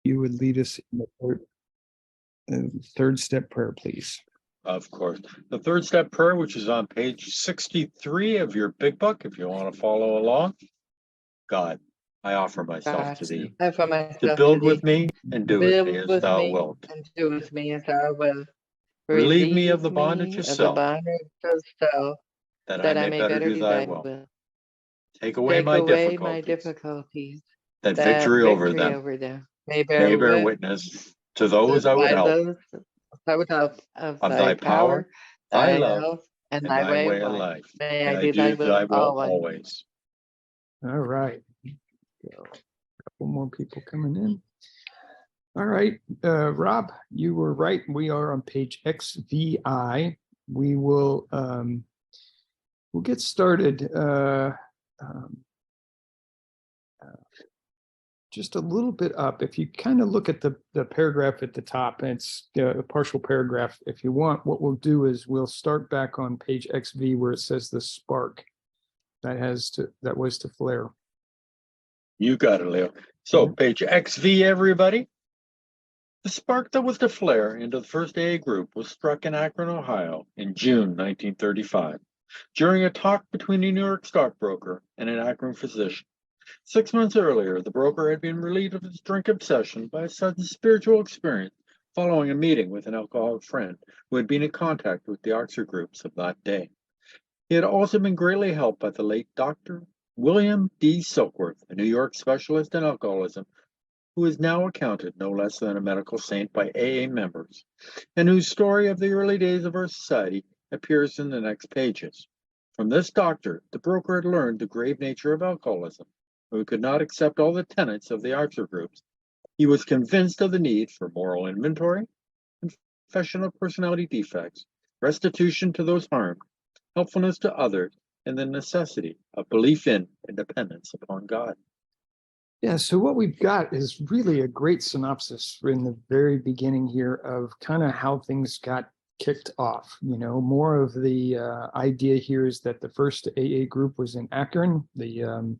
you would lead us in the third step prayer, please. Of course. The third step prayer, which is on page 63 of your big book, if you want to follow along. God, I offer myself to thee, to build with me and do with me as thou wilt. And do with me as thou wilt. Relieve me of the bondage of self, self, that I may better do thy will. Take away my difficulties, that victory over them may bear witness to those I would help of thy power, thy love, and thy way of life. May I do thy will always. All right. So, a couple more people coming in. All right, Rob, you were right. We are on page XVI. We will we'll get started just a little bit up. If you kind of look at the paragraph at the top, and it's a partial paragraph. If you want, what we'll do is we'll start back on page XV where it says the spark that was to flare. You got it, Leo. So page XV, everybody. The spark that was to flare into the first AA group was struck in Akron, Ohio in June 1935 during a talk between a New York stockbroker and an Akron physician. 6 months earlier, the broker had been relieved of his drink obsession by a sudden spiritual experience following a meeting with an alcoholic friend who had been in contact with the Oxford groups of that day. He had also been greatly helped by the late Dr. William D. Silkworth, a New York specialist in alcoholism, who is now accounted no less than a medical saint by AA members, and whose story of the early days of our society appears in the next pages. From this doctor, the broker had learned the grave nature of alcoholism, who could not accept all the tenets of the Oxford groups. He was convinced of the need for moral inventory, confession of personality defects, restitution to those harmed, helpfulness to others, and the necessity of belief in and dependence upon God. Yeah, so what we've got is really a great synopsis in the very beginning here of kind of how things got kicked off. You know, more of the idea here is that the first AA group was in Akron. The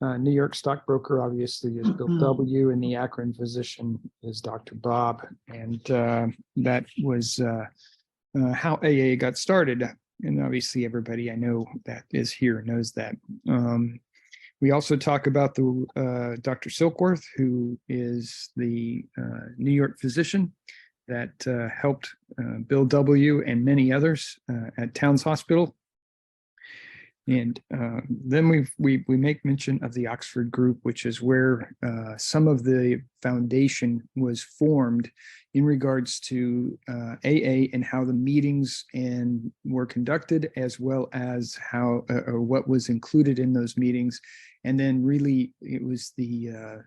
New York stockbroker obviously is Bill W., and the Akron physician is Dr. Bob. And that was how AA got started. And obviously everybody I know that is here knows that. We also talk about the Dr. Silkworth, who is the New York physician that helped Bill W. and many others at Towns Hospital. And then we make mention of the Oxford group, which is where some of the foundation was formed in regards to AA and how the meetings were conducted, as well as how or what was included in those meetings. And then really it was the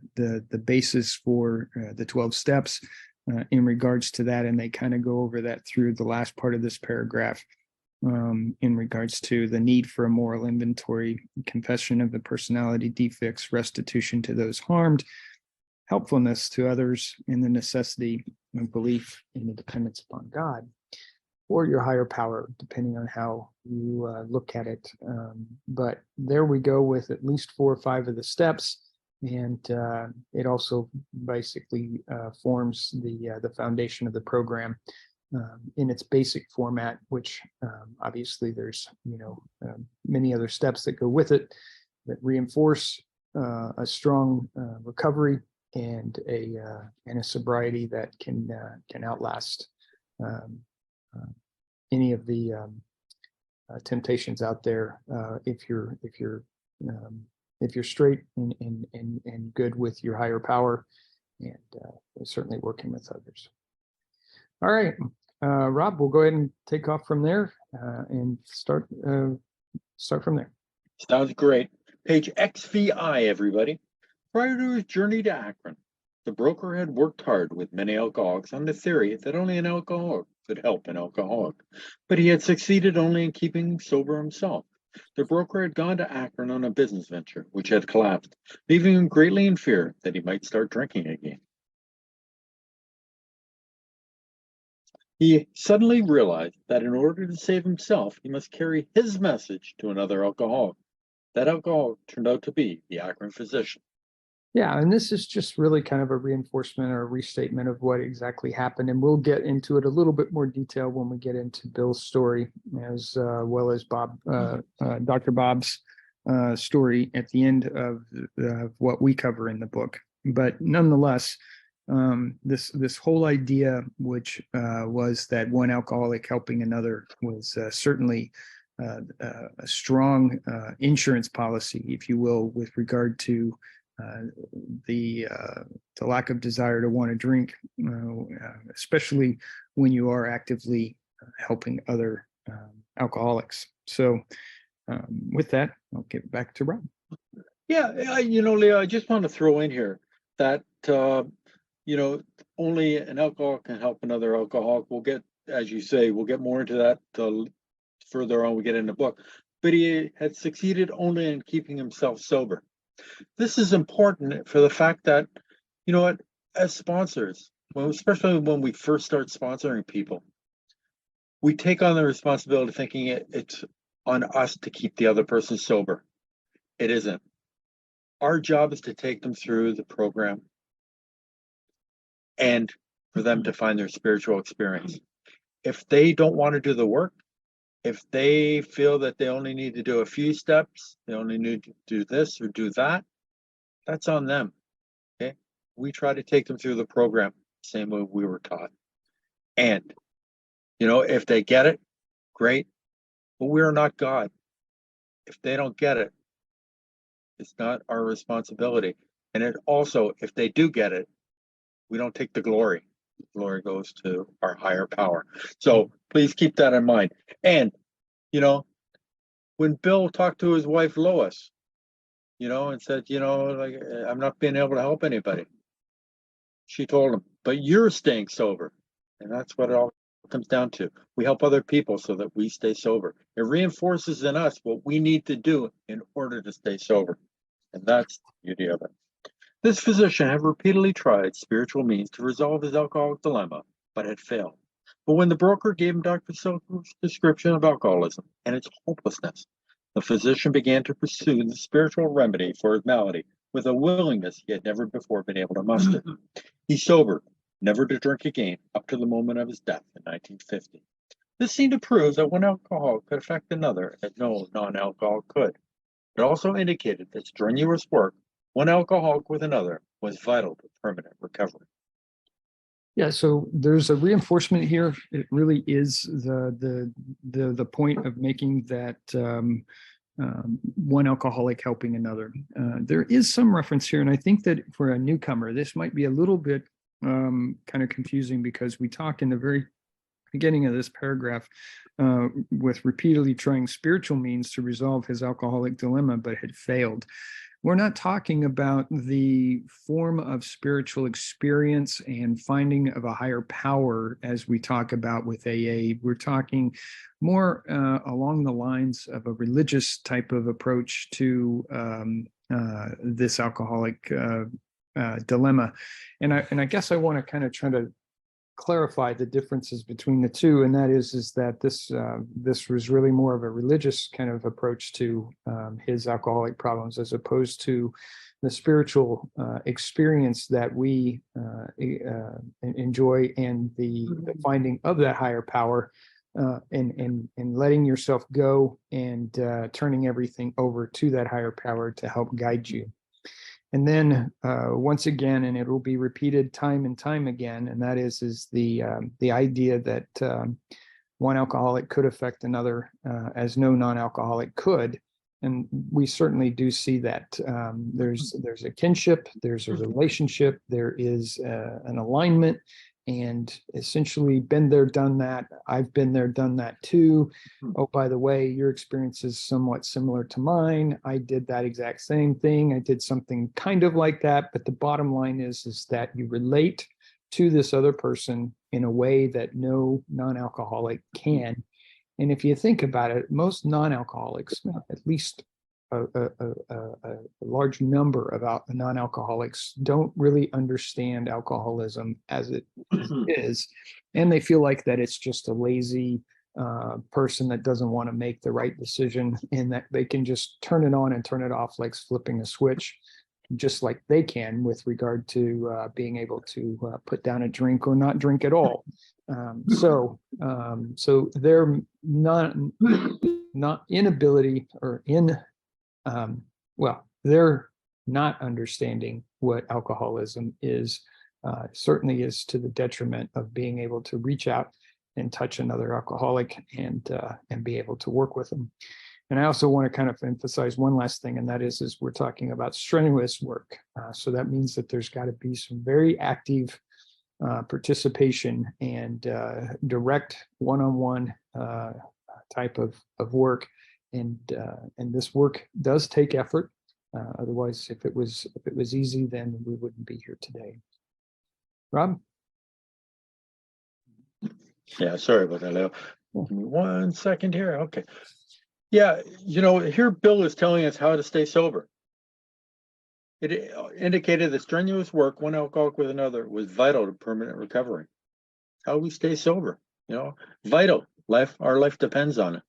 basis for the 12 steps in regards to that. And they kind of go over that through the last part of this paragraph. In regards to the need for a moral inventory, confession of the personality defects, restitution to those harmed, helpfulness to others, and the necessity of belief in the dependence upon God or your higher power, depending on how you look at it. But there we go with at least 4 or 5 of the steps. And it also basically forms the foundation of the program. In its basic format, which obviously there's many other steps that go with it that reinforce a strong recovery and a sobriety that can outlast any of the temptations out there if you're straight and good with your higher power, and certainly working with others. All right, Rob, we'll go ahead and take off from there and start from there. Sounds great. Page XVI, everybody. Prior to his journey to Akron, the broker had worked hard with many alcoholics on the theory that only an alcoholic could help an alcoholic, but he had succeeded only in keeping sober himself. The broker had gone to Akron on a business venture, which had collapsed, leaving him greatly in fear that he might start drinking again. He suddenly realized that in order to save himself, he must carry his message to another alcoholic. That alcoholic turned out to be the Akron physician. Yeah, and this is just really kind of a reinforcement or a restatement of what exactly happened, and we'll get into it a little bit more detail when we get into Bill's story, as well as Dr. Bob's story at the end of what we cover in the book. But nonetheless, this whole idea, which was that one alcoholic helping another, was certainly a strong insurance policy, if you will, with regard to uh, the lack of desire to want to drink, especially when you are actively helping other alcoholics. So, with that, I'll get back to Rob. Yeah, Leo, I just want to throw in here that only an alcoholic can help another alcoholic. We'll get, as you say, we'll get more into that further on. We get in the book, but he had succeeded only in keeping himself sober. This is important for the fact that, as sponsors, well, especially when we first start sponsoring people, we take on the responsibility thinking it's on us to keep the other person sober. It isn't. Our job is to take them through the program and for them to find their spiritual experience. If they don't want to do the work, if they feel that they only need to do a few steps, they only need to do this or do that, that's on them. Okay. We try to take them through the program, same way we were taught. And, if they get it, great. But we are not God. If they don't get it, it's not our responsibility. And it also, if they do get it, we don't take the glory. The glory goes to our higher power. So please keep that in mind. And, when Bill talked to his wife, Lois, and said, like, I'm not being able to help anybody. She told him, but you're staying sober. And that's what it all comes down to. We help other people so that we stay sober. It reinforces in us what we need to do in order to stay sober. And that's the beauty of it. This physician had repeatedly tried spiritual means to resolve his alcoholic dilemma, but had failed. But when the broker gave him Dr. Silver's description of alcoholism and its hopelessness, the physician began to pursue the spiritual remedy for his malady with a willingness he had never before been able to muster. He sobered, never to drink again, up to the moment of his death in 1950. This seemed to prove that one alcoholic could affect another as no non-alcoholic could. It also indicated that strenuous work, one alcoholic with another, was vital to permanent recovery. Yeah, so there's a reinforcement here. It really is the point of making that one alcoholic helping another. There is some reference here, and I think that for a newcomer, this might be a little bit kind of confusing, because we talk in the very beginning of this paragraph with repeatedly trying spiritual means to resolve his alcoholic dilemma, but had failed. We're not talking about the form of spiritual experience and finding of a higher power as we talk about with AA. We're talking more along the lines of a religious type of approach to this alcoholic dilemma. And I guess I want to kind of try to clarify the differences between the two, and that is that this was really more of a religious kind of approach to his alcoholic problems, as opposed to the spiritual experience that we enjoy, and the finding of that higher power, and letting yourself go, and turning everything over to that higher power to help guide you. And then once again, and it will be repeated time and time again, and that is the idea that one alcoholic could affect another as no non-alcoholic could. And we certainly do see that. There's a kinship, there's a relationship, there is an alignment, and essentially been there, done that. I've been there, done that too. Oh, by the way, your experience is somewhat similar to mine. I did that exact same thing. I did something kind of like that. But the bottom line is that you relate to this other person in a way that no non-alcoholic can. And if you think about it, most non-alcoholics, at least a large number of non-alcoholics, don't really understand alcoholism as it is, and they feel like that it's just a lazy person that doesn't want to make the right decision, and that they can just turn it on and turn it off like flipping a switch. just like they can with regard to being able to put down a drink or not drink at all. So their not inability or their not understanding what alcoholism is certainly is to the detriment of being able to reach out and touch another alcoholic and be able to work with them. And I also want to kind of emphasize one last thing, and that is we're talking about strenuous work. So that means that there's got to be some very active participation and direct one-on-one type of work. And this work does take effort. Otherwise, if it was easy, then we wouldn't be here today. Rob? Yeah, sorry about that, Leo. Give me 1 second here. Okay. Yeah, here Bill is telling us how to stay sober. It indicated that strenuous work, one alcoholic with another, was vital to permanent recovery. How we stay sober, vital. Our life depends on it.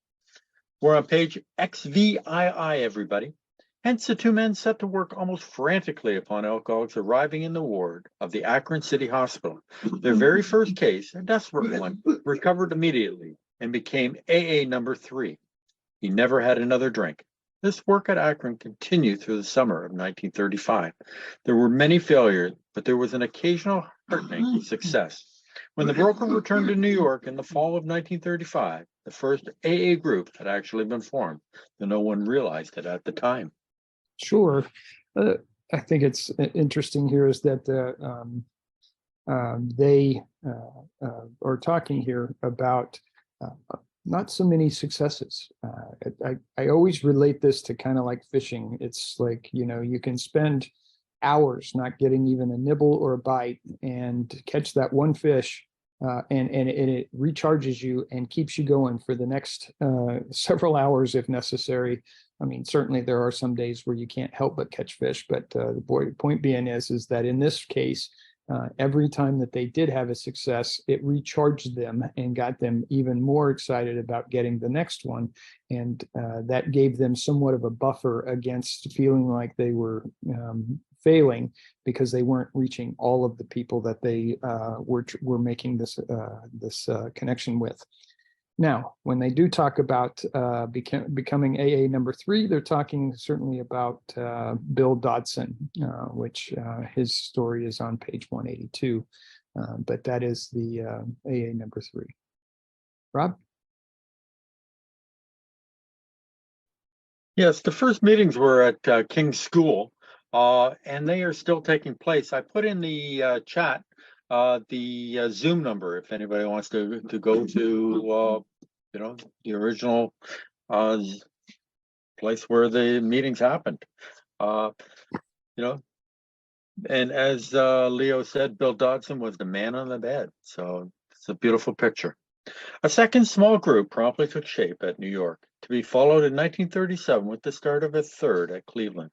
We're on page XVII, everybody. Hence, the two men set to work almost frantically upon alcoholics arriving in the ward of the Akron City Hospital. Their very first case, a desperate one, recovered immediately and became AA number 3. He never had another drink. This work at Akron continued through the summer of 1935. There were many failures, but there was an occasional heartening success. When the broker returned to New York in the fall of 1935, the first AA group had actually been formed, though no one realized it at the time. Sure. I think it's interesting here is that they are talking here about not so many successes. I always relate this to kind of like fishing. It's like, you can spend hours not getting even a nibble or a bite and catch that one fish and it recharges you and keeps you going for the next several hours if necessary. I mean, certainly there are some days where you can't help but catch fish, but the point being is that in this case, every time that they did have a success, it recharged them and got them even more excited about getting the next one. And that gave them somewhat of a buffer against feeling like they were failing because they weren't reaching all of the people that they were making this connection with. Now, when they do talk about becoming AA number 3, they're talking certainly about Bill Dodson, which his story is on page 182. But that is the AA number 3. Rob? Yes, the first meetings were at King's School, and they are still taking place. I put in the chat the Zoom number if anybody wants to go to the original place where the meetings happened. And as Leo said, Bill Dodson was the man on the bed. So it's a beautiful picture. A second small group promptly took shape at New York, to be followed in 1937 with the start of a third at Cleveland.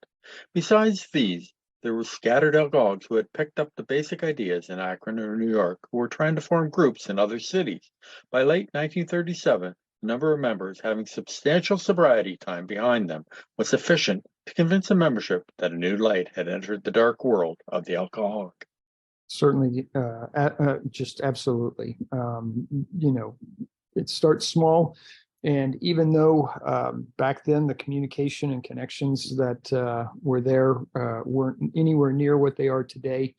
Besides these, there were scattered alcoholics who had picked up the basic ideas in Akron or New York, who were trying to form groups in other cities. By late 1937, the number of members having substantial sobriety time behind them was sufficient to convince the membership that a new light had entered the dark world of the alcoholic. Certainly, just absolutely. It starts small. And even though back then the communication and connections that were there weren't anywhere near what they are today,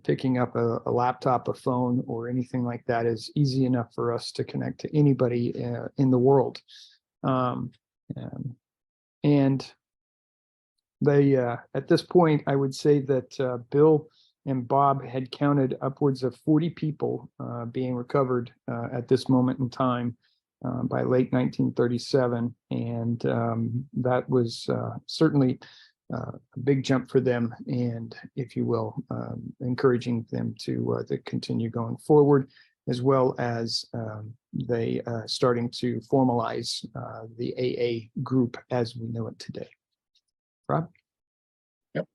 picking up a laptop, a phone, or anything like that is easy enough for us to connect to anybody in the world. And they, at this point, I would say that Bill and Bob had counted upwards of 40 people being recovered at this moment in time by late 1937. And that was certainly a big jump for them, and, if you will, encouraging them to continue going forward, as well as they starting to formalize the AA group as we know it today. Rob? Yep.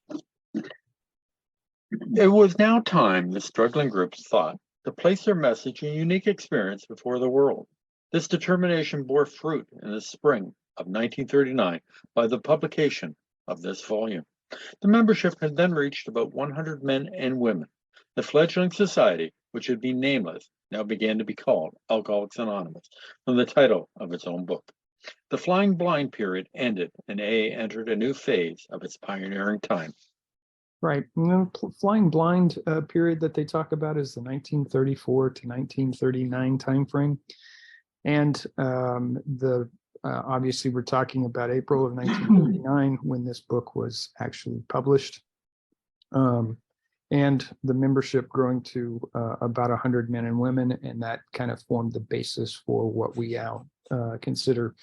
It was now time, the struggling groups thought, to place their message and unique experience before the world. This determination bore fruit in the spring of 1939 by the publication of this volume. The membership had then reached about 100 men and women. The fledgling society, which had been nameless, now began to be called Alcoholics Anonymous, from the title of its own book. The flying blind period ended, and AA entered a new phase of its pioneering time. Right. And the flying blind period that they talk about is the 1934 to 1939 timeframe. And obviously we're talking about April of 1939 when this book was actually published. And the membership growing to about 100 men and women, and that kind of formed the basis for what we now consider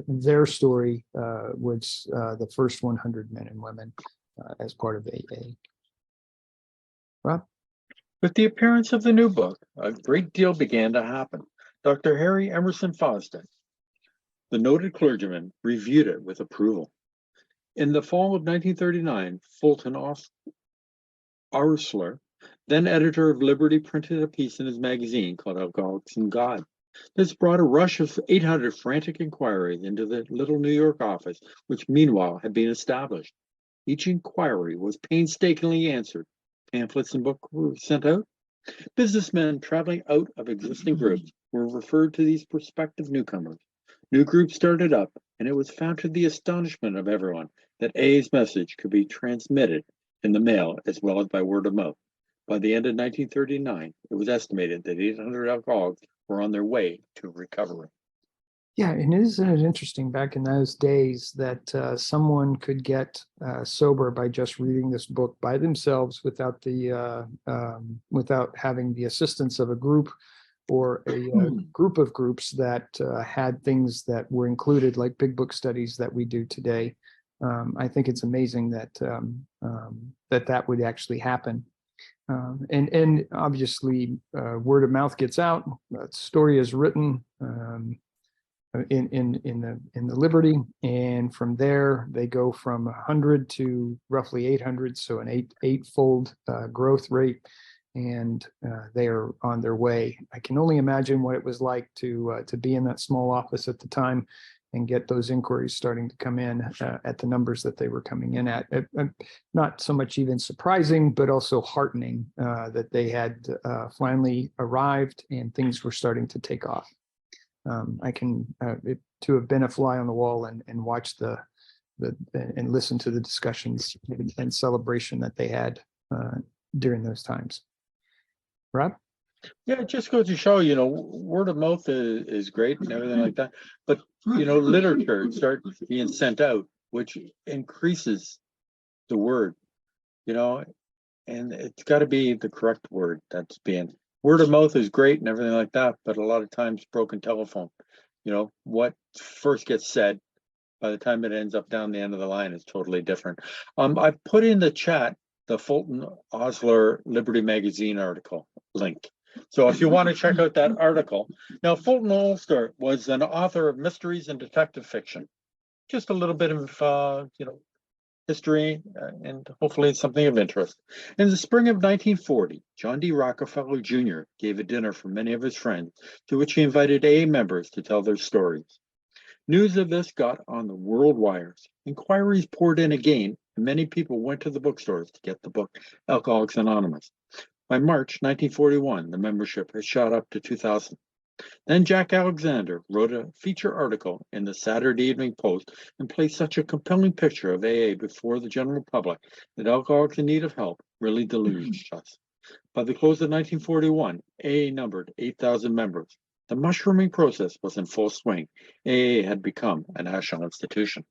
their story, was the first 100 men and women as part of AA. Rob? With the appearance of the new book, a great deal began to happen. Dr. Harry Emerson Fosdick, the noted clergyman, reviewed it with approval. In the fall of 1939, Fulton Arsler, then editor of Liberty, printed a piece in his magazine called Alcoholics and God. This brought a rush of 800 frantic inquiries into the little New York office, which meanwhile had been established. Each inquiry was painstakingly answered. Pamphlets and books were sent out. Businessmen traveling out of existing groups were referred to these prospective newcomers. New groups started up, and it was found to the astonishment of everyone that AA's message could be transmitted in the mail as well as by word of mouth. By the end of 1939, it was estimated that 800 alcoholics were on their way to recovery. Yeah, and isn't it interesting back in those days that someone could get sober by just reading this book by themselves without without having the assistance of a group or a group of groups that had things that were included, like big book studies that we do today. I think it's amazing that that would actually happen. And obviously, word of mouth gets out. The story is written in the Liberty, and from there they go from 100 to roughly 800, so an eightfold growth rate, and they are on their way. I can only imagine what it was like to be in that small office at the time and get those inquiries starting to come in at the numbers that they were coming in at. Not so much even surprising, but also heartening that they had finally arrived and things were starting to take off. I can to have been a fly on the wall and watch and listen to the discussions and celebration that they had during those times. Rob? Yeah, it just goes to show, word of mouth is great and everything like that. But, literature starts being sent out, which increases the word, and it's got to be the correct word that's being. Word of mouth is great and everything like that, but a lot of times broken telephone. What first gets said, by the time it ends up down the end of the line, is totally different. I put in the chat the Fulton Osler Liberty Magazine article link. So if you want to check out that article. Now, Fulton Osler was an author of mysteries and detective fiction. Just a little bit of, history, and hopefully it's something of interest. In the spring of 1940, John D. Rockefeller Jr. gave a dinner for many of his friends, to which he invited AA members to tell their stories. News of this got on the world wires. Inquiries poured in again, and many people went to the bookstores to get the book Alcoholics Anonymous. By March 1941, the membership had shot up to 2,000. Then Jack Alexander wrote a feature article in the Saturday Evening Post and placed such a compelling picture of AA before the general public that alcoholics in need of help really deluged us. By the close of 1941, AA numbered 8,000 members. The mushrooming process was in full swing. AA had become a national institution.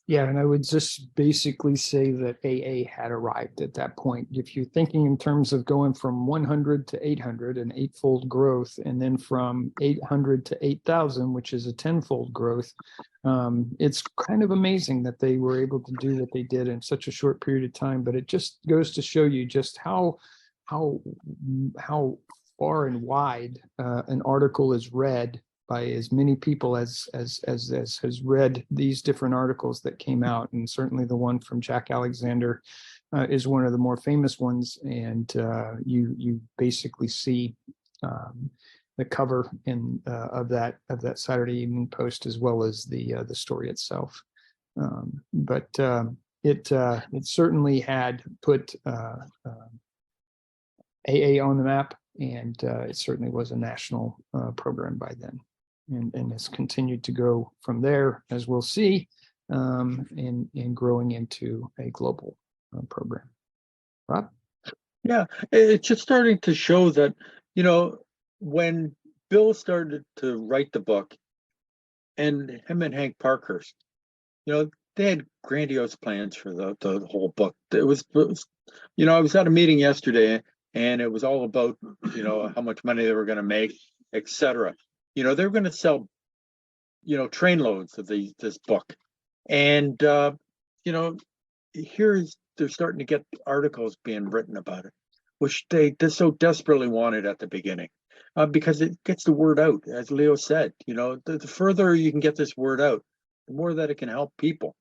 Yeah, and I would just basically say that AA had arrived at that point. If you're thinking in terms of going from 100 to 800, an eightfold growth, and then from 800 to 8,000, which is a tenfold growth, it's kind of amazing that they were able to do what they did in such a short period of time. But it just goes to show you just how far and wide an article is read by as many people as has read these different articles that came out. And certainly the one from Jack Alexander is one of the more famous ones. And you basically see the cover of that Saturday Evening Post, as well as the story itself. But it certainly had put AA on the map, and it certainly was a national program by then, and has continued to go from there, as we'll see, and growing into a global program. Rob? Yeah, it's just starting to show that, you know, when Bill started to write the book, and him and Hank Parkhurst, you know, they had grandiose plans for the whole book. It was, you know, I was at a meeting yesterday, and it was all about, you know, how much money they were going to make, etc. You know, they were going to sell, you know, trainloads of this book, and you know, they're starting to get articles being written about it, which they so desperately wanted at the beginning, because it gets the word out. As Leo said, you know, the further you can get this word out, the more that it can help people.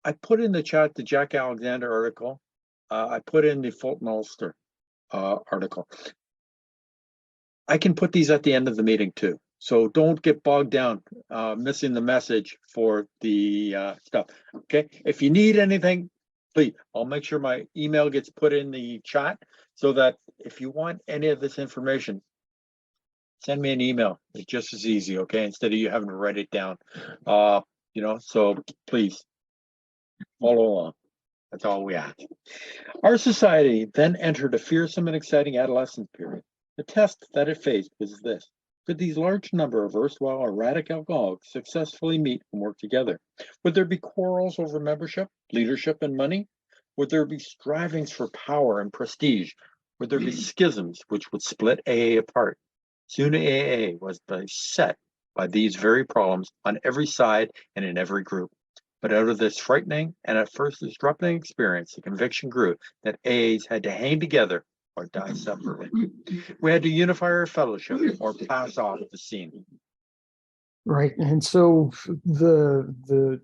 I put in the chat the Jack Alexander article. I put in the Fulton Ulster article. I can put these at the end of the meeting too. So don't get bogged down missing the message for the stuff. Okay, if you need anything, please, I'll make sure my email gets put in the chat, so that if you want any of this information, send me an email. It's just as easy, okay, instead of you having to write it down. You know, so please follow along. That's all we ask. Our society then entered a fearsome and exciting adolescence period. The test that it faced was this: could these large number of erstwhile erratic alcoholics successfully meet and work together? Would there be quarrels over membership, leadership, and money? Would there be strivings for power and prestige? Would there be schisms which would split AA apart? Soon AA was beset by these very problems on every side and in every group. But out of this frightening and at first disrupting experience, the conviction grew that AAs had to hang together or die separately. We had to unify our fellowship or pass off the scene. Right, and so the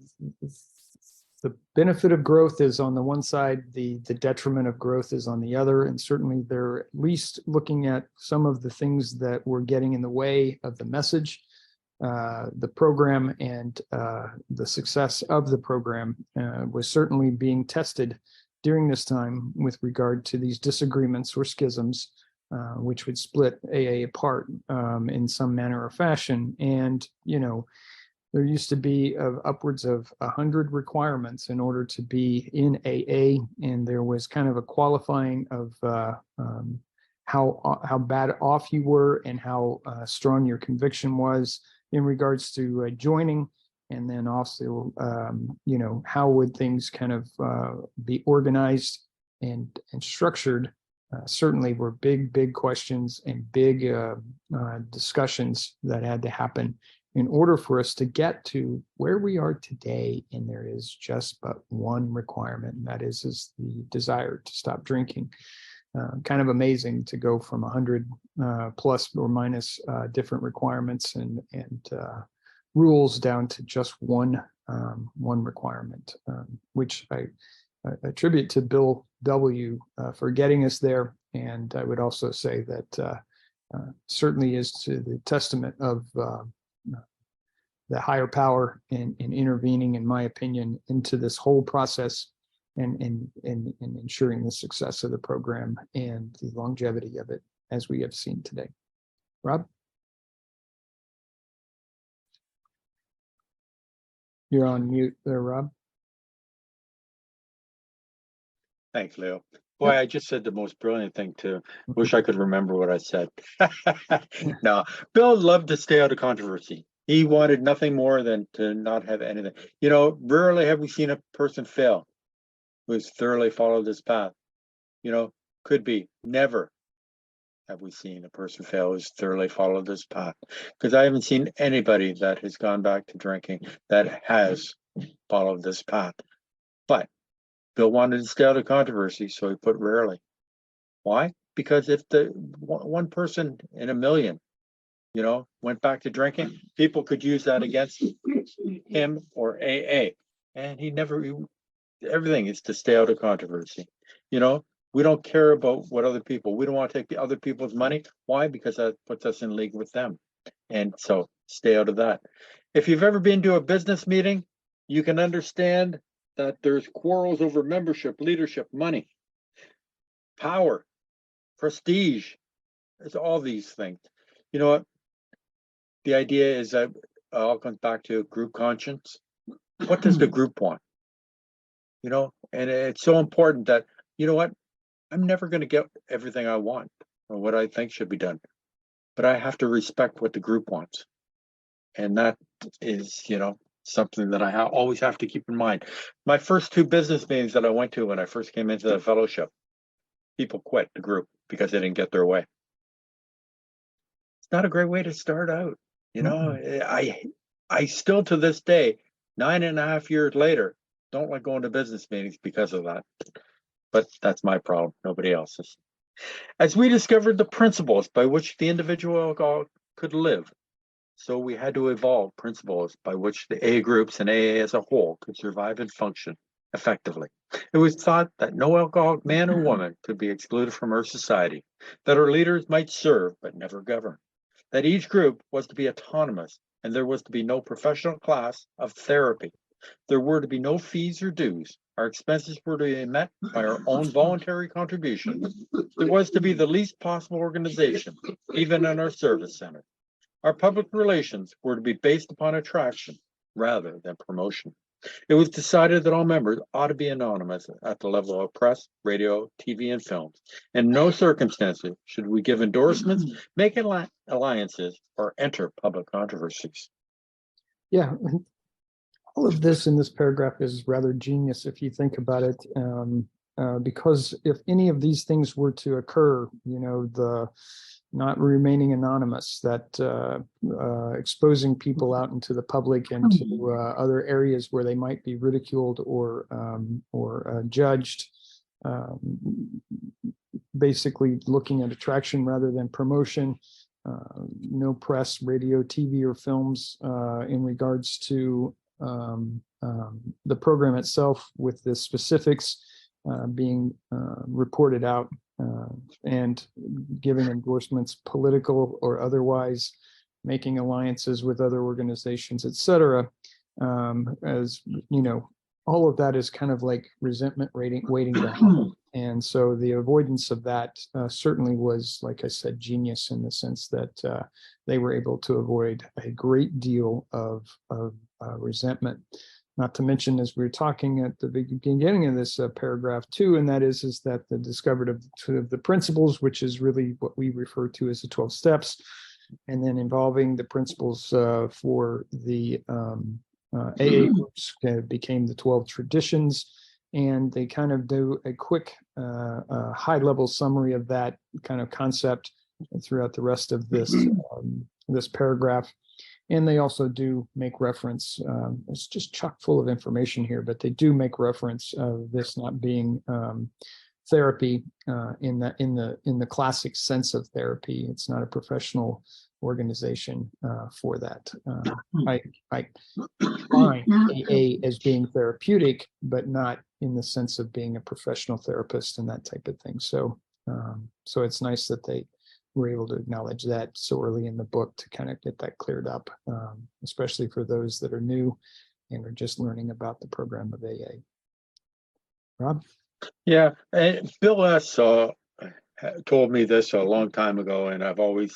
benefit of growth is on the one side, the detriment of growth is on the other, and certainly they're at least looking at some of the things that were getting in the way of the message. The program and the success of the program was certainly being tested during this time with regard to these disagreements or schisms, which would split AA apart in some manner or fashion. And, you know, there used to be upwards of 100 requirements in order to be in AA, and there was kind of a qualifying of how bad off you were and how strong your conviction was in regards to joining, and then also, you know, how would things kind of be organized and structured. Certainly were big questions and big discussions that had to happen in order for us to get to where we are today. And there is just but one requirement, and that is the desire to stop drinking. Kind of amazing to go from 100 plus or minus different requirements and rules down to just one requirement, which I attribute to Bill W. For getting us there. And I would also say that certainly is to the testament of the higher power in intervening, in my opinion, into this whole process and ensuring the success of the program and the longevity of it, as we have seen today. Rob? You're on mute there, Rob. Thanks, Leo. Boy, I just said the most brilliant thing too. Wish I could remember what I said. No, Bill loved to stay out of controversy. He wanted nothing more than to not have anything. You know, rarely have we seen a person fail who's thoroughly followed this path. You know, could be. Never have we seen a person fail who's thoroughly followed this path. Because I haven't seen anybody that has gone back to drinking that has followed this path. But Bill wanted to stay out of controversy, so he put rarely. Why? Because if the one person in a million, you know, went back to drinking, people could use that against him or AA. And he never, everything is to stay out of controversy. You know, we don't care about what other people, we don't want to take the other people's money. Why? Because that puts us in league with them. And so stay out of that. If you've ever been to a business meeting, you can understand that there's quarrels over membership, leadership, money, power, prestige. It's all these things. You know what? The idea is that all comes back to group conscience. What does the group want? You know, and it's so important that, you know what? I'm never going to get everything I want or what I think should be done, but I have to respect what the group wants. And that is, you know, something that I always have to keep in mind. My first two business meetings that I went to when I first came into the fellowship, people quit the group because they didn't get their way. It's not a great way to start out. You know, I still to this day, 9.5 years later, don't like going to business meetings because of that. But that's my problem, nobody else's. As we discovered the principles by which the individual alcoholic could live, so we had to evolve principles by which the A groups and AA as a whole could survive and function effectively. It was thought that no alcoholic man or woman could be excluded from our society, that our leaders might serve but never govern, that each group was to be autonomous, and there was to be no professional class of therapy. There were to be no fees or dues. Our expenses were to be met by our own voluntary contributions. There was to be the least possible organization, even in our service center. Our public relations were to be based upon attraction rather than promotion. It was decided that all members ought to be anonymous at the level of press, radio, TV, and films. In no circumstances should we give endorsements, make alliances, or enter public controversies. Yeah, all of this in this paragraph is rather genius if you think about it, because if any of these things were to occur, you know, the not remaining anonymous, that exposing people out into the public and to other areas where they might be ridiculed or judged, basically looking at attraction rather than promotion. No press, radio, TV, or films in regards to the program itself, with the specifics being reported out, and giving endorsements, political or otherwise, making alliances with other organizations, etc. As you know, all of that is kind of like resentment waiting to happen. And so the avoidance of that certainly was, like I said, genius, in the sense that they were able to avoid a great deal of resentment. Not to mention, as we were talking at the beginning of this paragraph too, and that is that the discovered of the principles, which is really what we refer to as the 12 steps, and then involving the principles for the AA groups became the 12 traditions. And they kind of do a quick high-level summary of that kind of concept throughout the rest of this this paragraph. And they also do make reference, it's just chock full of information here, but they do make reference of this not being therapy in the classic sense of therapy. It's not a professional organization for that. I find AA as being therapeutic, but not in the sense of being a professional therapist and that type of thing. So so it's nice that they were able to acknowledge that so early in the book to kind of get that cleared up, especially for those that are new and are just learning about the program of AA. Rob? Yeah, and Bill S. Told me this a long time ago, and I've always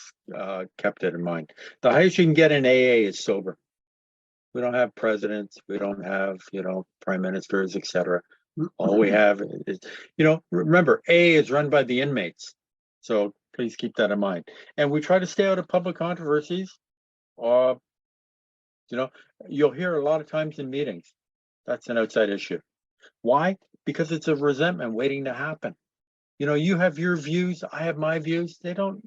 kept it in mind. The highest you can get in AA is sober. We don't have presidents, we don't have, you know, prime ministers, etc. All we have is, you know, remember, AA is run by the inmates. So please keep that in mind. And we try to stay out of public controversies. You know, you'll hear a lot of times in meetings, that's an outside issue. Why? Because it's a resentment waiting to happen. You know, you have your views, I have my views. They don't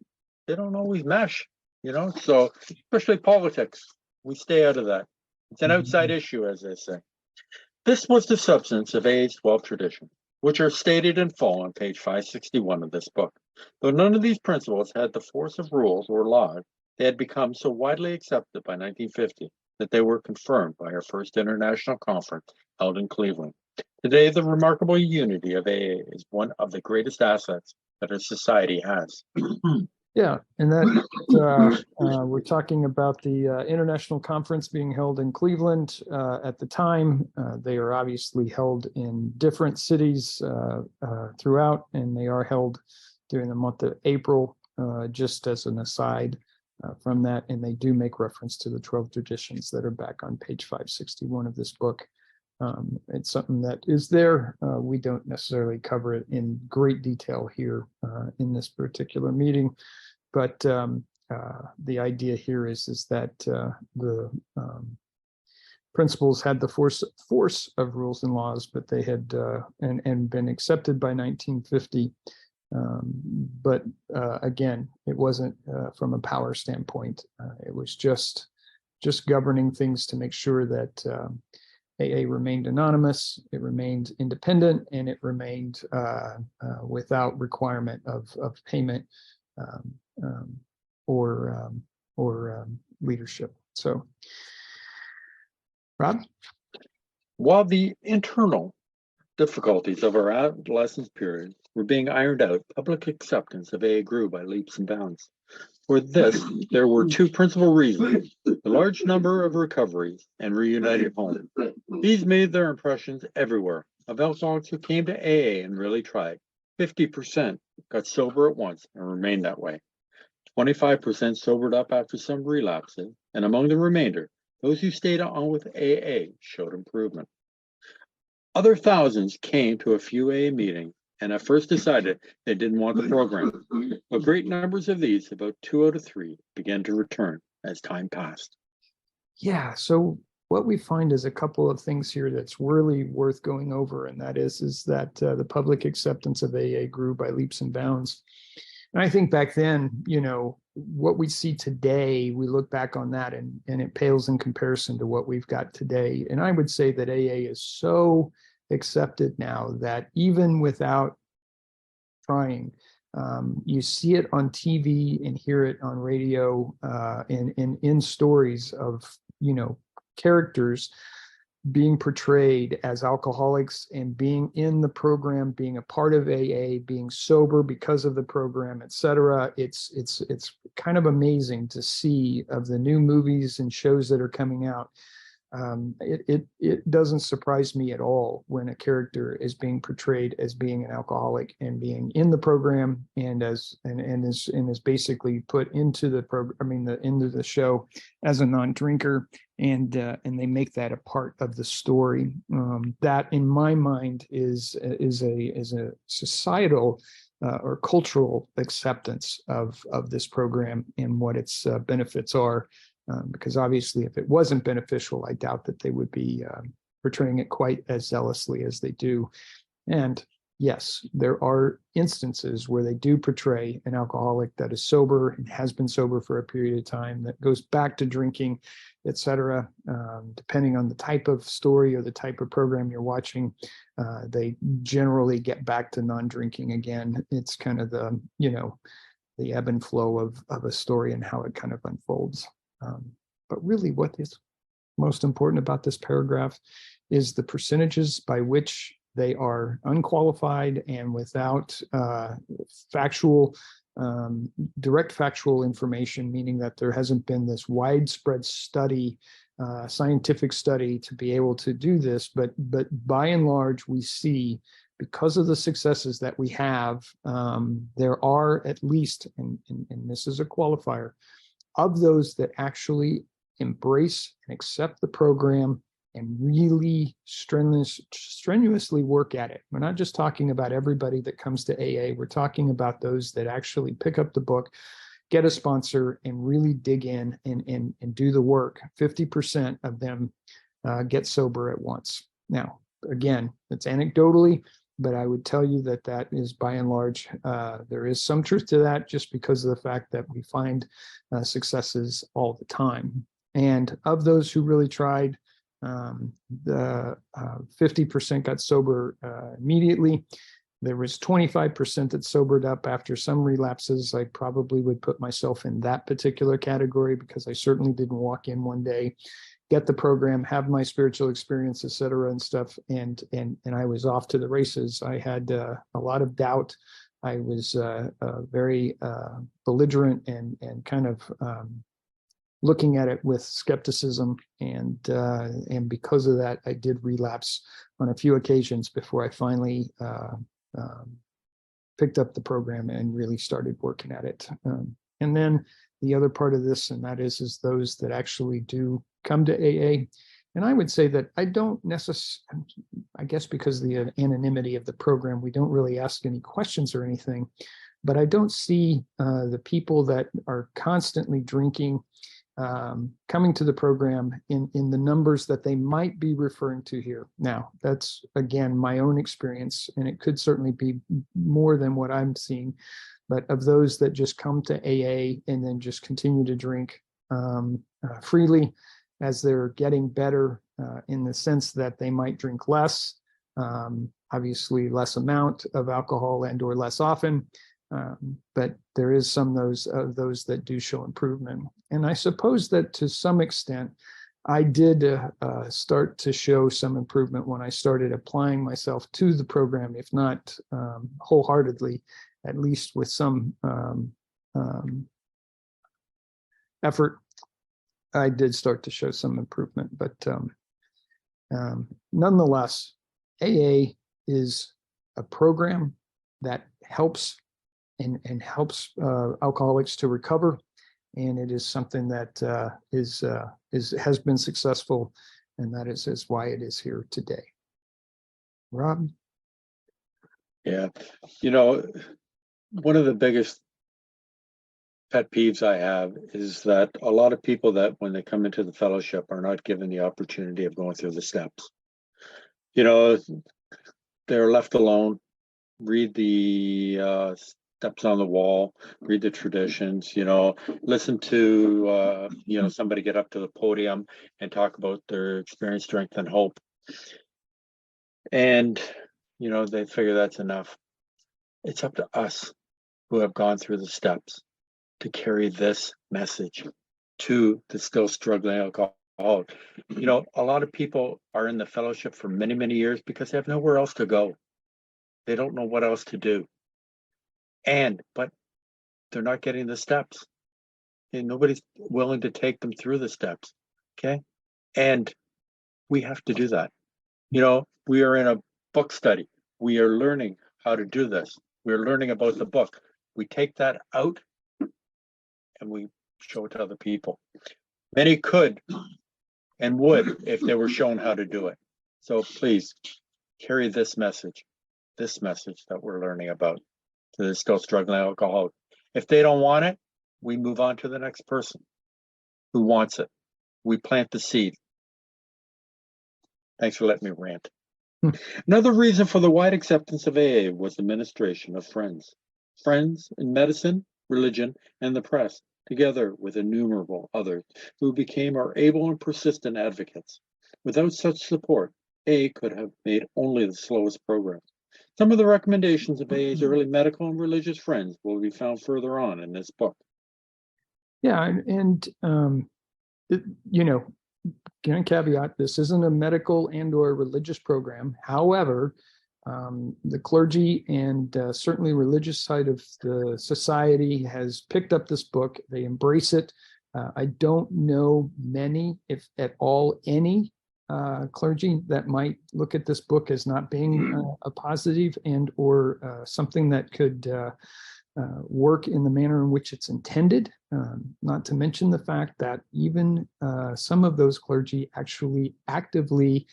always mesh, you know, so especially politics, we stay out of that. It's an outside issue, as they say. This was the substance of AA's 12 traditions, which are stated in full on page 561 of this book. Though none of these principles had the force of rules or laws, they had become so widely accepted by 1950 that they were confirmed by our first international conference held in Cleveland. Today, the remarkable unity of AA is one of the greatest assets that our society has. Yeah, and that we're talking about the international conference being held in Cleveland at the time. They are obviously held in different cities throughout, and they are held during the month of April. Just as an aside from that, and they do make reference to the 12 traditions that are back on page 561 of this book. It's something that is there. We don't necessarily cover it in great detail here in this particular meeting, but the idea here is that the principles had the force of rules and laws, but they had and been accepted by 1950. But again, it wasn't from a power standpoint. It was just governing things to make sure that AA remained anonymous, it remained independent, and it remained without requirement of payment or leadership. So, Rob? While the internal difficulties of our adolescence period were being ironed out, public acceptance of AA grew by leaps and bounds. For this, there were two principal reasons: the large number of recoveries and reunited homes. These made their impressions everywhere. Of alcoholics who came to AA and really tried, 50% got sober at once and remained that way. 25% sobered up after some relapses, and among the remainder, those who stayed on with AA showed improvement. Other thousands came to a few AA meetings and at first decided they didn't want the program, but great numbers of these, about 2 out of 3, began to return as time passed. Yeah, so what we find is a couple of things here that's really worth going over, and that is that the public acceptance of AA grew by leaps and bounds. And I think back then, you know, what we see today, we look back on that and it pales in comparison to what we've got today. And I would say that AA is so accepted now that even without trying, you see it on TV and hear it on radio and in stories of, you know, characters being portrayed as alcoholics and being in the program, being a part of AA, being sober because of the program, etc. It's kind of amazing to see of the new movies and shows that are coming out. It doesn't surprise me at all when a character is being portrayed as being an alcoholic and being in the program and is basically put into the program. I mean, into the show as a non-drinker, and they make that a part of the story. That, in my mind, is a societal or cultural acceptance of this program and what its benefits are. Because obviously, if it wasn't beneficial, I doubt that they would be portraying it quite as zealously as they do. And yes, there are instances where they do portray an alcoholic that is sober and has been sober for a period of time, that goes back to drinking, etc. Depending on the type of story or the type of program you're watching, they generally get back to non-drinking again. It's kind of the, you know, the ebb and flow of a story and how it kind of unfolds. But really, what is most important about this paragraph is the percentages by which they are unqualified and without direct factual information, meaning that there hasn't been this widespread study, scientific study to be able to do this. But by and large, we see, because of the successes that we have, there are at least, and this is a qualifier, of those that actually embrace and accept the program and really strenuously work at it. We're not just talking about everybody that comes to AA. We're talking about those that actually pick up the book, get a sponsor, and really dig in and do the work. 50% of them get sober at once. Now, again, it's anecdotally, but I would tell you that that is, by and large, there is some truth to that, just because of the fact that we find successes all the time. And of those who really tried, the 50% got sober immediately. There was 25% that sobered up after some relapses. I probably would put myself in that particular category, because I certainly didn't walk in one day, get the program, have my spiritual experience, etc. and stuff, and I was off to the races. I had a lot of doubt I was very belligerent and kind of looking at it with skepticism, and because of that, I did relapse on a few occasions before I finally picked up the program and really started working at it. And then the other part of this, and that is those that actually do come to AA. And I would say that I don't necessarily, I guess because of the anonymity of the program, we don't really ask any questions or anything, but I don't see the people that are constantly drinking coming to the program in the numbers that they might be referring to here. Now, that's, again, my own experience, and it could certainly be more than what I'm seeing. But of those that just come to AA and then just continue to drink freely as they're getting better, in the sense that they might drink less, obviously less amount of alcohol and or less often, but there is some of those that do show improvement. And I suppose that to some extent, I did start to show some improvement when I started applying myself to the program, if not wholeheartedly, at least with some effort. I did start to show some improvement, but nonetheless, AA is a program that helps and helps alcoholics to recover, and it is something that has been successful, and that is why it is here today. Rob? Yeah, you know, one of the biggest pet peeves I have is that a lot of people that when they come into the fellowship are not given the opportunity of going through the steps. You know, they're left alone, read the steps on the wall, read the traditions, you know, listen to, you know, somebody get up to the podium and talk about their experience, strength, and hope. And, you know, they figure that's enough. It's up to us who have gone through the steps to carry this message to the still struggling alcoholic. You know, a lot of people are in the fellowship for many, many years because they have nowhere else to go. They don't know what else to do. But they're not getting the steps. And nobody's willing to take them through the steps. Okay. And we have to do that. You know, we are in a book study. We are learning how to do this. We're learning about the book. We take that out and we show it to other people. Many could and would if they were shown how to do it. So please carry this message that we're learning about to the still struggling alcoholic. If they don't want it, we move on to the next person who wants it. We plant the seed. Thanks for letting me rant. Another reason for the wide acceptance of AA was the ministration of friends. Friends in medicine, religion, and the press, together with innumerable others who became our able and persistent advocates. Without such support, AA could have made only the slowest progress. Some of the recommendations of AA's early medical and religious friends will be found further on in this book. Yeah, and you know, can caveat, this isn't a medical and or religious program. However, the clergy and certainly religious side of the society has picked up this book. They embrace it. I don't know many, if at all any, clergy that might look at this book as not being a positive and or something that could work in the manner in which it's intended, not to mention the fact that even some of those clergy actually actively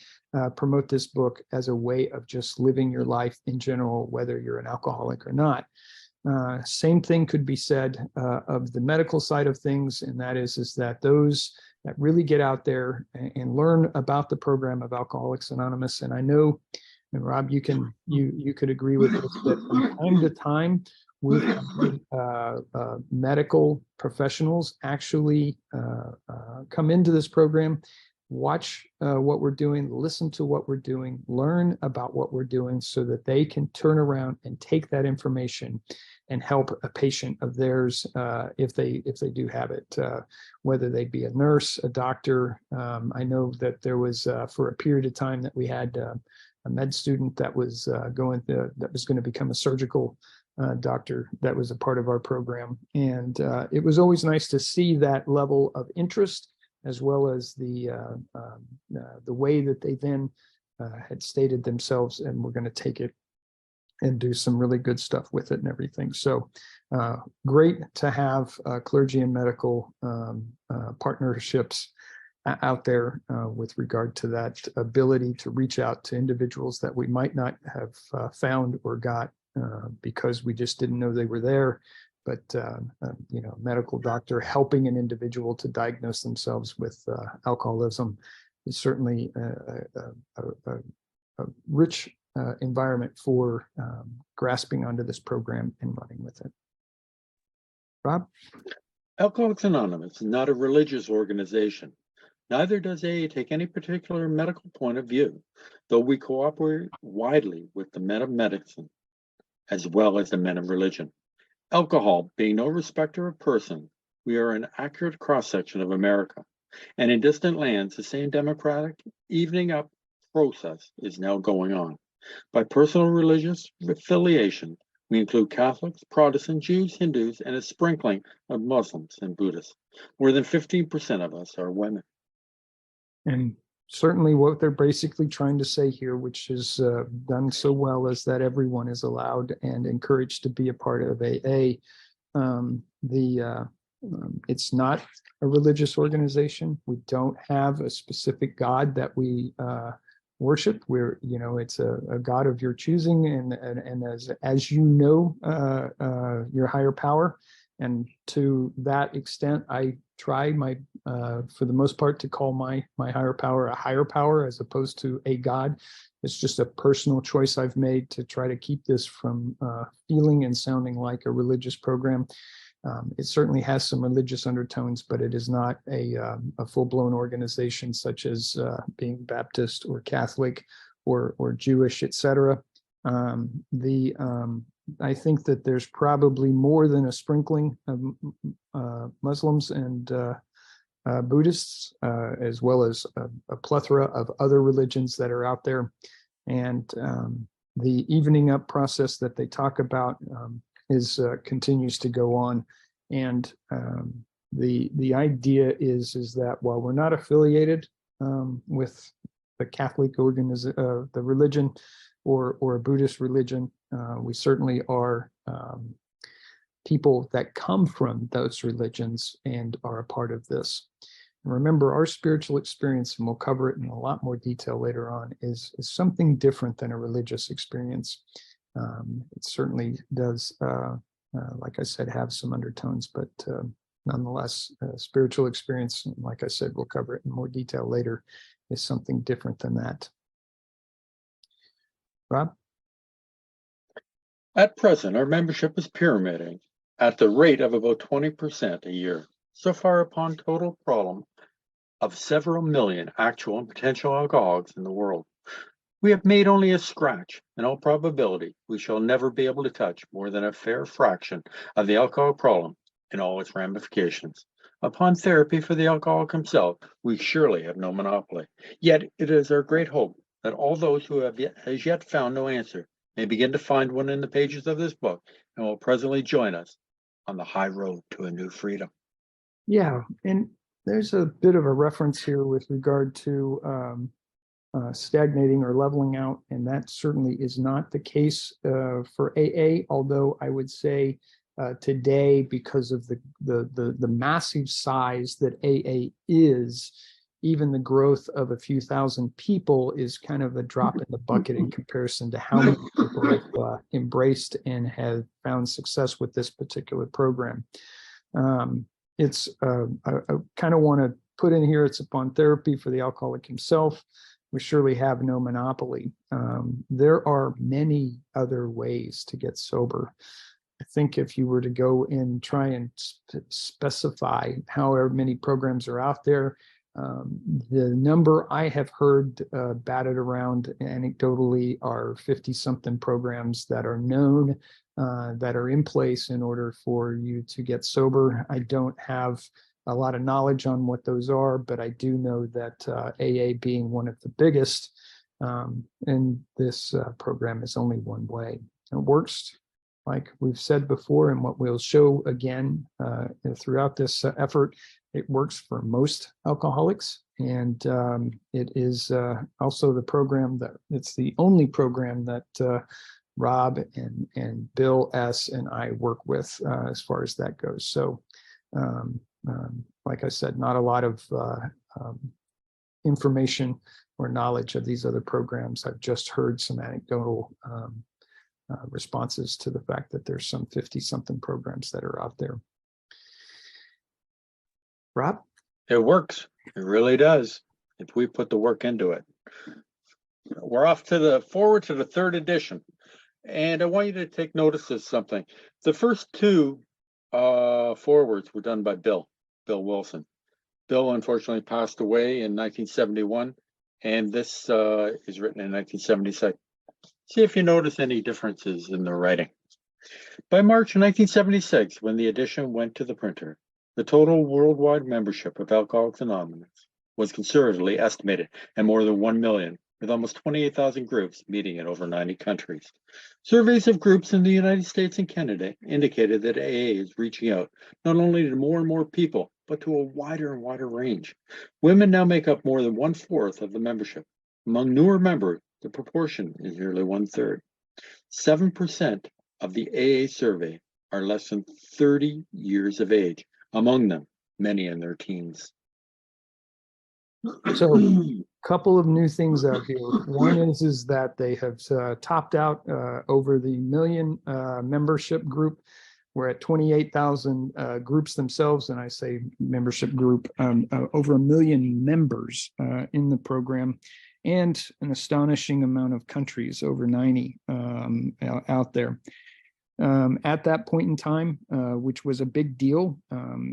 promote this book as a way of just living your life in general, whether you're an alcoholic or not. Same thing could be said of the medical side of things, and that is that those that really get out there and learn about the program of Alcoholics Anonymous, and I know, and Rob, you could agree with this, that from time to time, we've had medical professionals actually come into this program, watch what we're doing, listen to what we're doing, learn about what we're doing so that they can turn around and take that information and help a patient of theirs if they do have it, whether they be a nurse, a doctor. I know that there was for a period of time that we had a med student that was going to become a surgical doctor that was a part of our program. And it was always nice to see that level of interest, as well as the way that they then had stated themselves and were going to take it and do some really good stuff with it and everything. So great to have clergy and medical partnerships out there with regard to that ability to reach out to individuals that we might not have found or got because we just didn't know they were there. But you know, medical doctor helping an individual to diagnose themselves with alcoholism is certainly a rich environment for grasping onto this program and running with it. Rob? Alcoholics Anonymous is not a religious organization. Neither does AA take any particular medical point of view, though we cooperate widely with the men of medicine as well as the men of religion. Alcohol being no respecter of person, we are an accurate cross-section of America. And in distant lands, the same democratic evening up process is now going on. By personal religious affiliation, we include Catholics, Protestants, Jews, Hindus, and a sprinkling of Muslims and Buddhists. More than 15% of us are women. And certainly what they're basically trying to say here, which is done so well, is that everyone is allowed and encouraged to be a part of AA. It's not a religious organization. We don't have a specific God that we worship. We're, you know, it's a God of your choosing, and as you know, your higher power. And to that extent, I try my for the most part to call my higher power a higher power as opposed to a God. It's just a personal choice I've made to try to keep this from feeling and sounding like a religious program. It certainly has some religious undertones, but it is not a full-blown organization such as being Baptist or Catholic or Jewish, etc. I think that there's probably more than a sprinkling of Muslims and Buddhists, as well as a plethora of other religions that are out there. And the evening up process that they talk about continues to go on. And the idea is that while we're not affiliated with the Catholic the religion or a Buddhist religion, we certainly are people that come from those religions and are a part of this. And remember, our spiritual experience, and we'll cover it in a lot more detail later on, is something different than a religious experience. It certainly does, like I said, have some undertones, but nonetheless, spiritual experience, like I said, we'll cover it in more detail later, is something different than that. Rob? At present, our membership is pyramiding at the rate of about 20% a year. So far upon total problem of several million actual and potential alcoholics in the world, we have made only a scratch. In all probability, we shall never be able to touch more than a fair fraction of the alcohol problem in all its ramifications. Upon therapy for the alcoholic himself, we surely have no monopoly. Yet it is our great hope that all those who have as yet found no answer may begin to find one in the pages of this book and will presently join us on the high road to a new freedom. Yeah, and there's a bit of a reference here with regard to stagnating or leveling out, and that certainly is not the case for AA, although I would say today, because of the massive size that AA is, even the growth of a few thousand people is kind of a drop in the bucket in comparison to how many people have embraced and have found success with this particular program. I kind of want to put in here, it's upon therapy for the alcoholic himself. We surely have no monopoly. There are many other ways to get sober. I think if you were to go and try and specify however many programs are out there, the number I have heard batted around anecdotally are 50-something programs that are known, that are in place in order for you to get sober. I don't have a lot of knowledge on what those are, but I do know that AA being one of the biggest, and this program is only one way. It works like we've said before, and what we'll show again throughout this effort, it works for most alcoholics. And it is also the program that it's the only program that Rob and Bill S. and I work with as far as that goes. So like I said, not a lot of information or knowledge of these other programs. I've just heard some anecdotal responses to the fact that there's some 50-something programs that are out there. Rob? It works. It really does. If we put the work into it. We're off to forward to the third edition. And I want you to take notice of something. The first two forwards were done by Bill Wilson. Bill unfortunately passed away in 1971, and this is written in 1976. See if you notice any differences in the writing. By March 1976, when the edition went to the printer, the total worldwide membership of Alcoholics Anonymous was conservatively estimated at more than 1 million, with almost 28,000 groups meeting in over 90 countries. Surveys of groups in the United States and Canada indicated that AA is reaching out not only to more and more people, but to a wider and wider range. Women now make up more than 1/4 of the membership. Among newer members, the proportion is nearly 1/3. 7% of the AA survey are less than 30 years of age, among them, many in their teens. So a couple of new things out here. One is that they have topped out over the million membership group. We're at 28,000 groups themselves, and I say membership group, over 1 million members in the program, and an astonishing amount of countries, over 90 out there. At that point in time, which was a big deal,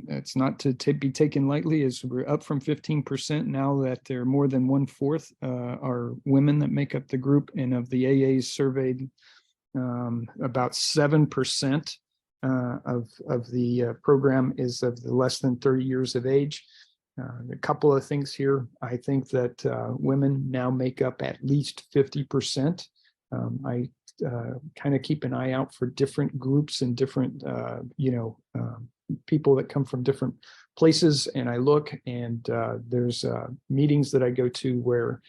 it's not to be taken lightly, as we're up from 15% now that there are more than 1/4 are women that make up the group, and of the AAs surveyed, about 7% of the program is of the less than 30 years of age. A couple of things here. I think that women now make up at least 50%. I kind of keep an eye out for different groups and different, people that come from different places. And I look, and there's meetings that I go to where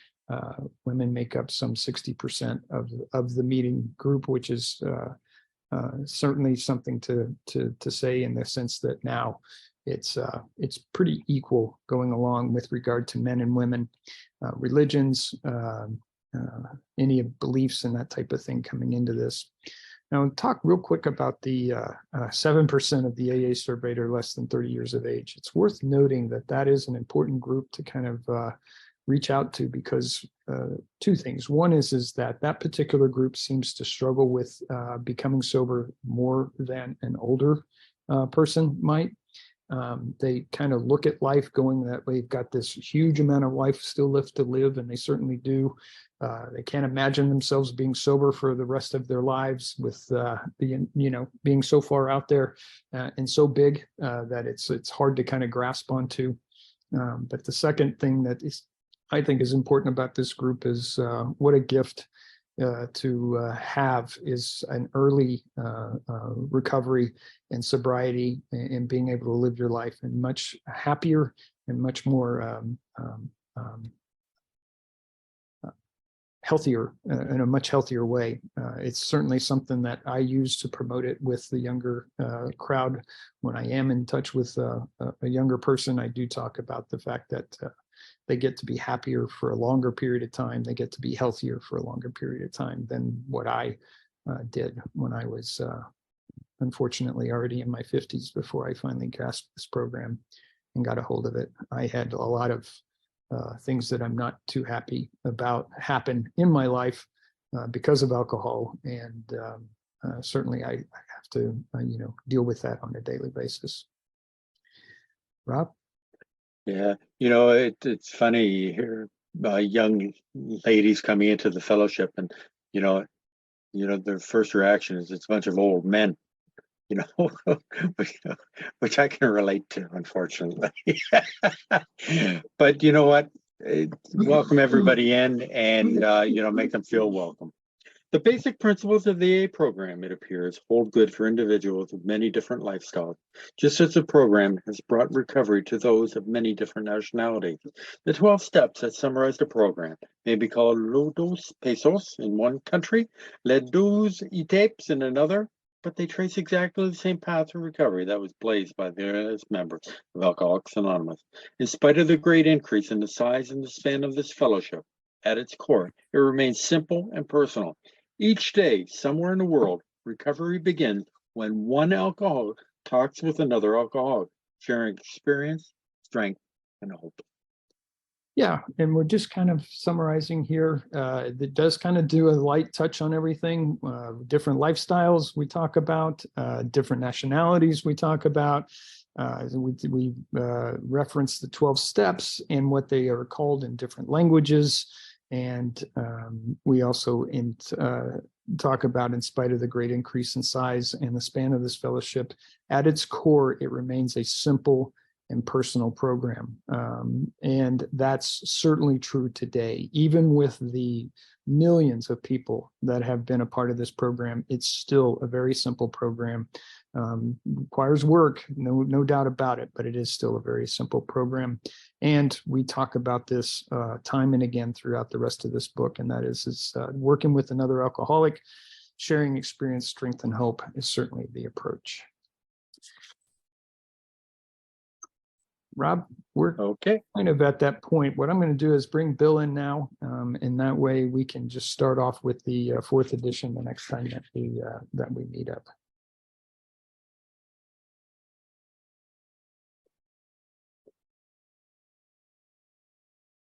women make up some 60% of the meeting group, which is certainly something to say, in the sense that now it's pretty equal going along with regard to men and women, religions, any beliefs and that type of thing coming into this. Now, I'll talk real quick about the 7% of the AA surveyed are less than 30 years of age. It's worth noting that that is an important group to kind of reach out to, because two things. One is that particular group seems to struggle with becoming sober more than an older person might. They kind of look at life going that they've got this huge amount of life still left to live, and they certainly do. They can't imagine themselves being sober for the rest of their lives, with being so far out there and so big that it's hard to kind of grasp onto. But the second thing that I think is important about this group is what a gift to have is an early recovery and sobriety, and being able to live your life in much happier and much more healthier, in a much healthier way. It's certainly something that I use to promote it with the younger crowd. When I am in touch with a younger person, I do talk about the fact that they get to be happier for a longer period of time. They get to be healthier for a longer period of time than what I did when I was unfortunately already in my 50s before I finally grasped this program and got a hold of it. I had a lot of things that I'm not too happy about happen in my life because of alcohol, and certainly I have to deal with that on a daily basis. Rob? Yeah, it's funny, you hear young ladies coming into the fellowship, and their first reaction is it's a bunch of old men, which I can relate to, unfortunately. But you know what? Welcome everybody in, and make them feel welcome. The basic principles of the AA program, it appears, hold good for individuals with many different lifestyles, just as the program has brought recovery to those of many different nationalities. The 12 steps that summarize the program may be called Los Pesos in one country, Les 12 Etapes in another, but they trace exactly the same path to recovery that was blazed by various members of Alcoholics Anonymous. In spite of the great increase in the size and the span of this fellowship, at its core, it remains simple and personal. Each day, somewhere in the world, recovery begins when one alcoholic talks with another alcoholic, sharing experience, strength, and hope. Yeah, and we're just kind of summarizing here. It does kind of do a light touch on everything. Different lifestyles we talk about, different nationalities we talk about. We reference the 12 steps and what they are called in different languages. And we also talk about, in spite of the great increase in size and the span of this fellowship, at its core, it remains a simple and personal program. And that's certainly true today. Even with the millions of people that have been a part of this program, it's still a very simple program. Requires work, no doubt about it, but it is still a very simple program. And we talk about this time and again throughout the rest of this book, and that is working with another alcoholic, sharing experience, strength, and hope is certainly the approach. Rob, we're Okay. kind of at that point. What I'm going to do is bring Bill in now, and that way we can just start off with the 4th edition the next time that we meet up.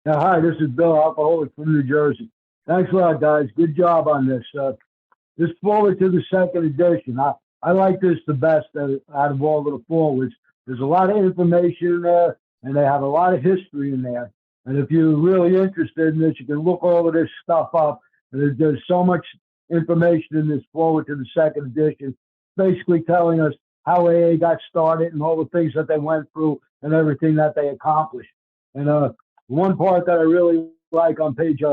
Yeah, hi, this is Bill, alcoholic from New Jersey. Thanks a lot, guys. Good job on this. This forward to the 2nd edition. I like this the best out of all of the forwards. There's a lot of information in there, and they have a lot of history in there. And if you're really interested in this, you can look all of this stuff up. And there's so much information in this forward to the 2nd edition, basically telling us how AA got started and all the things that they went through and everything that they accomplished. And one part that I really like on page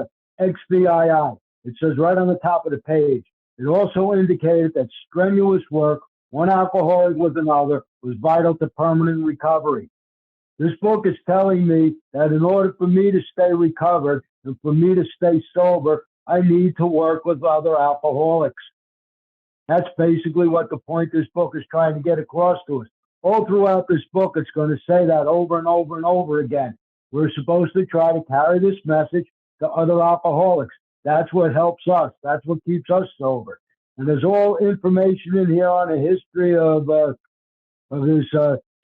XVII, it says right on the top of the page, it also indicated that strenuous work, one alcoholic with another, was vital to permanent recovery. This book is telling me that in order for me to stay recovered and for me to stay sober, I need to work with other alcoholics. That's basically what the point this book is trying to get across to us. All throughout this book, it's going to say that over and over and over again. We're supposed to try to carry this message to other alcoholics. That's what helps us. That's what keeps us sober. And there's all information in here on the history of this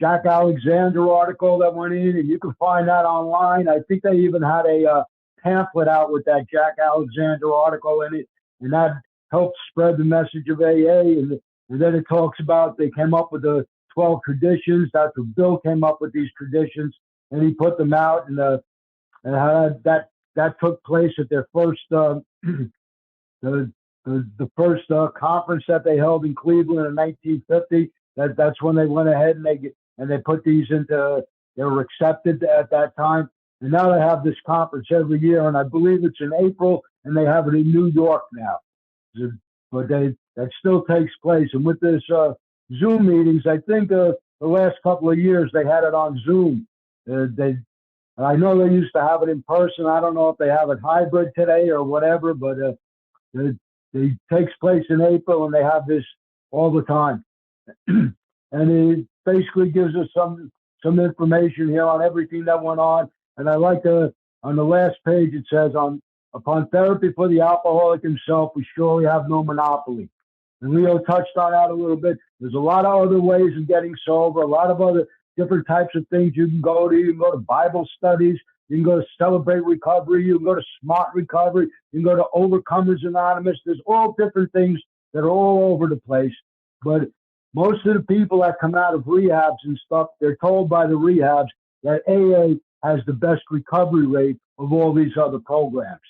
Jack Alexander article that went in, and you can find that online. I think they even had a pamphlet out with that Jack Alexander article in it, and that helped spread the message of AA. And then it talks about they came up with the 12 traditions. That's what Bill came up with, these traditions, and he put them out, and how that took place at their first the first conference that they held in Cleveland in 1950. That's when they went ahead and they put these into. They were accepted at that time, and now they have this conference every year, and I believe it's in April, and they have it in New York now. But that still takes place, and with this Zoom meetings, I think the last couple of years they had it on Zoom. I know they used to have it in person. I don't know if they have it hybrid today or whatever, but it takes place in April, and they have this all the time. And it basically gives us some information here on everything that went on. And I like on the last page, it says, upon therapy for the alcoholic himself, we surely have no monopoly. And Leo touched on that a little bit. There's a lot of other ways of getting sober, a lot of other different types of things you can go to. You can go to Bible studies. You can go to Celebrate Recovery. You can go to Smart Recovery. You can go to Overcomers Anonymous. There's all different things that are all over the place. But most of the people that come out of rehabs and stuff, they're told by the rehabs that AA has the best recovery rate of all these other programs.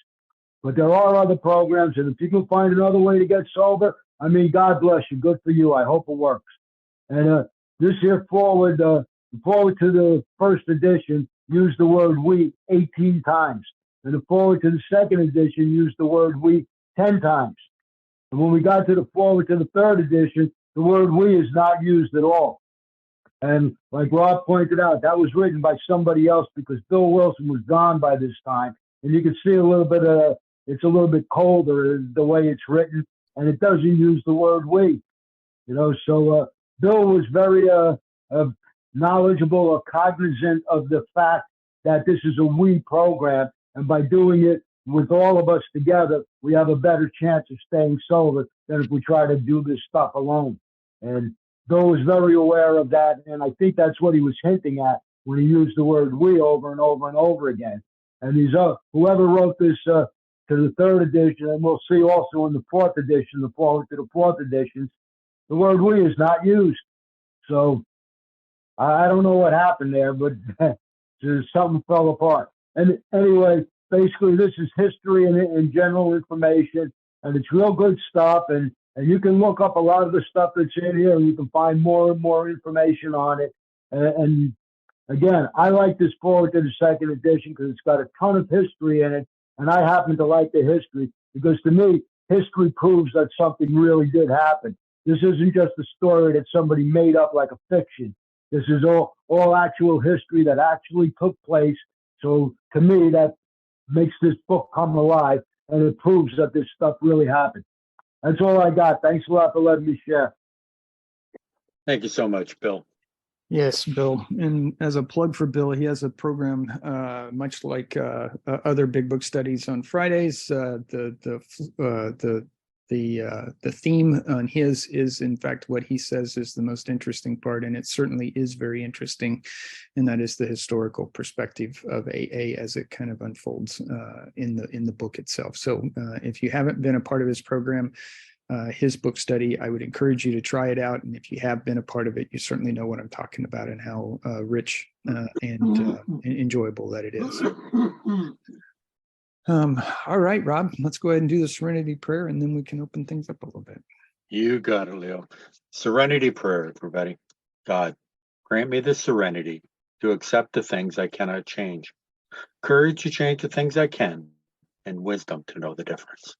But there are other programs, and if you can find another way to get sober, I mean, God bless you. Good for you. I hope it works. And this here forward to the first edition used the word we 18 times. And the forward to the second edition used the word we 10 times. And when we got to the forward to the third edition, the word "we" is not used at all. And like Rob pointed out, that was written by somebody else because Bill Wilson was gone by this time. And you can see a little bit of, it's a little bit colder the way it's written, and it doesn't use the word "we." So Bill was very knowledgeable or cognizant of the fact that this is a "we" program. And by doing it with all of us together, we have a better chance of staying sober than if we try to do this stuff alone. And Bill was very aware of that, and I think that's what he was hinting at when he used the word "we" over and over and over again. And whoever wrote this to the third edition, and we'll see also in the fourth edition, the forward to the fourth editions, the word "we" is not used. So I don't know what happened there, but something fell apart. And anyway, basically, this is history and general information, and it's real good stuff. And you can look up a lot of the stuff that's in here, and you can find more and more information on it. And again, I like this forward to the second edition because it's got a ton of history in it, and I happen to like the history because to me, history proves that something really did happen. This isn't just a story that somebody made up like a fiction. This is all actual history that actually took place. So to me, that makes this book come alive, and it proves that this stuff really happened. That's all I got. Thanks a lot for letting me share. Thank you so much, Bill. Yes, Bill. And as a plug for Bill, he has a program much like other Big Book studies on Fridays. The theme on his is, in fact, what he says is the most interesting part, and it certainly is very interesting, and that is the historical perspective of AA as it kind of unfolds in the book itself. So if you haven't been a part of his program, his book study, I would encourage you to try it out. And if you have been a part of it, you certainly know what I'm talking about and how rich and enjoyable that it is. All right, Rob, let's go ahead and do the Serenity Prayer, and then we can open things up a little bit. You got it, Leo. Serenity prayer, everybody. God, grant me the serenity to accept the things I cannot change, courage to change the things I can, and wisdom to know the difference.